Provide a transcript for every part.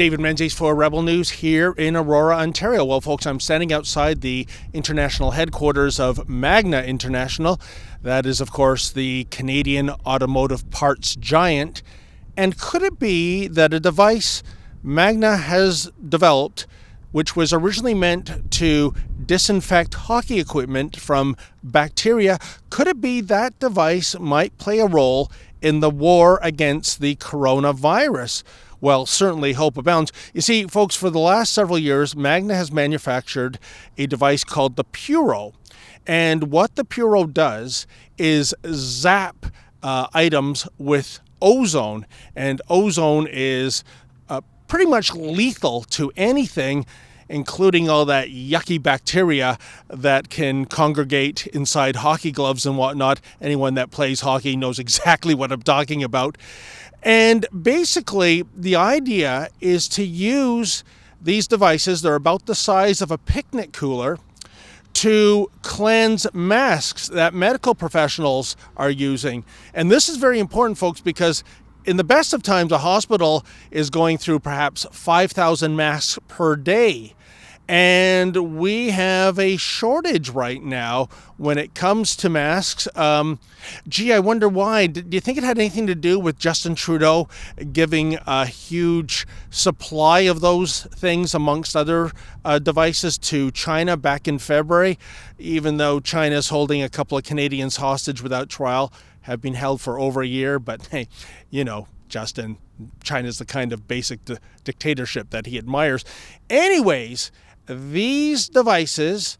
David Menzies for Rebel News here in Aurora, Ontario. Well, folks, I'm standing outside the international headquarters of Magna International. That is, of course, the Canadian automotive parts giant. And could it be that a device Magna has developed, which was originally meant to disinfect hockey equipment from bacteria, could it be that device might play a role in the war against the coronavirus? Well, certainly hope abounds. You see, folks, for the last several years, Magna has manufactured a device called the Puro. And what the Puro does is zap items with ozone. And ozone is pretty much lethal to anything, including all that yucky bacteria that can congregate inside hockey gloves and whatnot. Anyone that plays hockey knows exactly what I'm talking about. And basically, the idea is to use these devices, they're about the size of a picnic cooler, to cleanse masks that medical professionals are using. And this is very important, folks, because in the best of times, a hospital is going through perhaps 5,000 masks per day. And we have a shortage right now when it comes to masks. I wonder why. Do you think it had anything to do with Justin Trudeau giving a huge supply of those things amongst other devices to China back in February, even though China's holding a couple of Canadians hostage without trial, have been held for over a year? But hey, you know, Justin, China's the kind of basic dictatorship that he admires. Anyways, these devices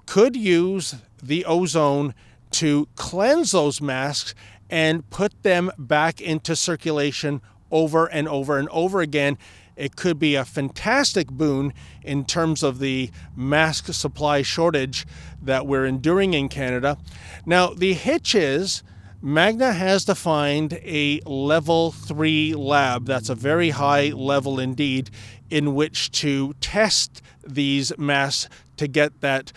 could use the ozone to cleanse those masks and put them back into circulation over and over and over again. It could be a fantastic boon in terms of the mask supply shortage that we're enduring in Canada. Now, the hitch is Magna has defined a level 3 lab. That's a very high level indeed, in which to test these masks to get that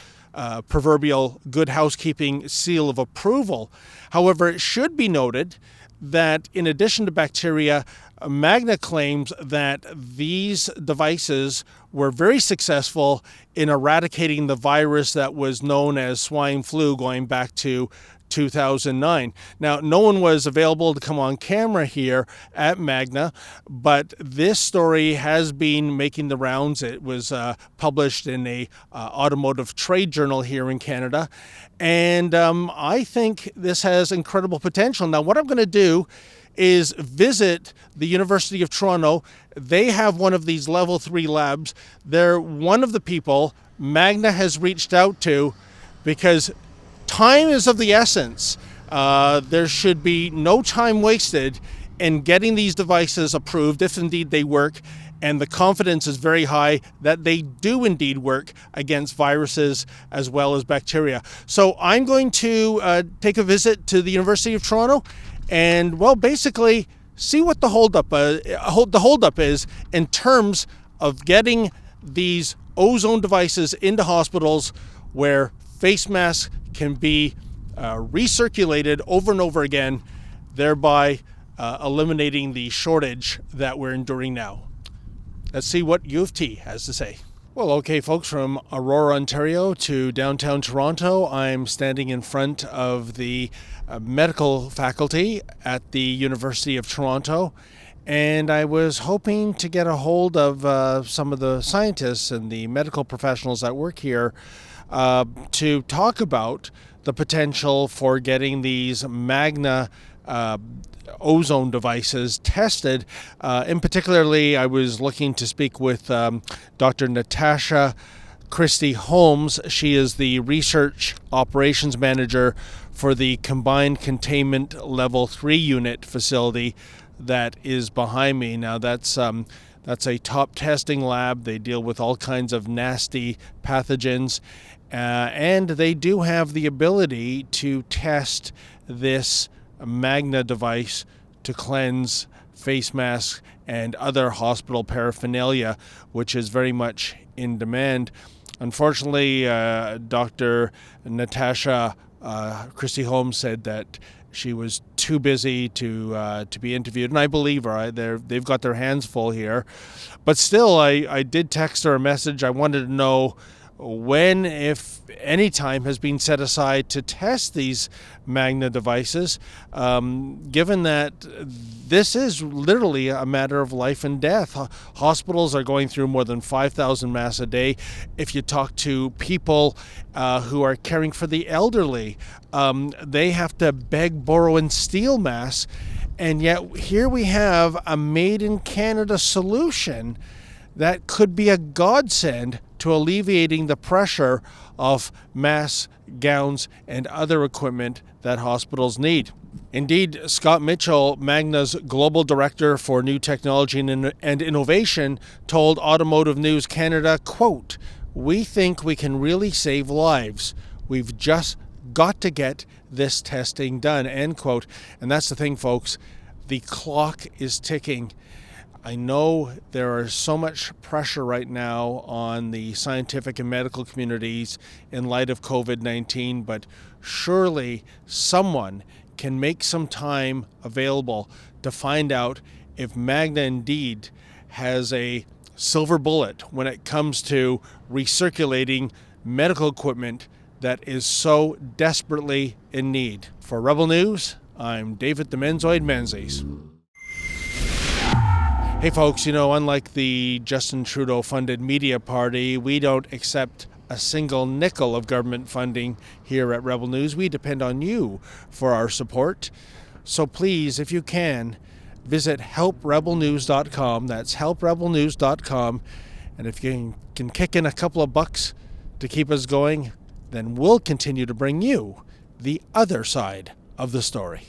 proverbial good housekeeping seal of approval. However, it should be noted that in addition to bacteria, Magna claims that these devices were very successful in eradicating the virus that was known as swine flu going back to 2009. Now, no one was available to come on camera here at Magna, but this story has been making the rounds. It was published in a automotive trade journal here in Canada, and I think this has incredible potential. Now, what I'm going to do is visit the University of Toronto. They have one of these level 3 labs. They're one of the people Magna has reached out to because time is of the essence. There should be no time wasted in getting these devices approved, if indeed they work, and the confidence is very high that they do indeed work against viruses as well as bacteria. So I'm going to take a visit to the University of Toronto and, well, basically see what the holdup is in terms of getting these ozone devices into hospitals where face masks can be recirculated over and over again, thereby eliminating the shortage that we're enduring now. Let's see what U of T has to say. Well, okay, folks, from Aurora, Ontario to downtown Toronto, I'm standing in front of the medical faculty at the University of Toronto, and I was hoping to get a hold of some of the scientists and the medical professionals that work here to talk about the potential for getting these Magna ozone devices tested. In particularly, I was looking to speak with Dr. Natasha Christie Holmes. She is the Research Operations Manager for the Combined Containment Level 3 Unit facility that is behind me. Now, that's a top testing lab. They deal with all kinds of nasty pathogens, and they do have the ability to test this Magna device to cleanse face masks and other hospital paraphernalia, which is very much in demand. Unfortunately, Dr. Natasha Christie Holmes said that she was too busy to be interviewed, and I believe her. They've got their hands full here, but still, I did text her a message. I wanted to know when, if any time, has been set aside to test these Magna devices, given that this is literally a matter of life and death. Hospitals are going through more than 5,000 masks a day. If you talk to people who are caring for the elderly, they have to beg, borrow, and steal masks. And yet here we have a made-in-Canada solution that could be a godsend to alleviating the pressure of masks, gowns, and other equipment that hospitals need. Indeed, Scott Mitchell, Magna's Global Director for New Technology and Innovation, told Automotive News Canada, quote, "We think we can really save lives. We've just got to get this testing done," end quote. And that's the thing, folks. The clock is ticking. I know there is so much pressure right now on the scientific and medical communities in light of COVID-19, but surely someone can make some time available to find out if Magna indeed has a silver bullet when it comes to recirculating medical equipment that is so desperately in need. For Rebel News, I'm David the Menzoid Menzies. Hey folks, unlike the Justin Trudeau-funded media party, we don't accept a single nickel of government funding here at Rebel News. We depend on you for our support. So please, if you can, visit helprebelnews.com. That's helprebelnews.com. And if you can kick in a couple of bucks to keep us going, then we'll continue to bring you the other side of the story.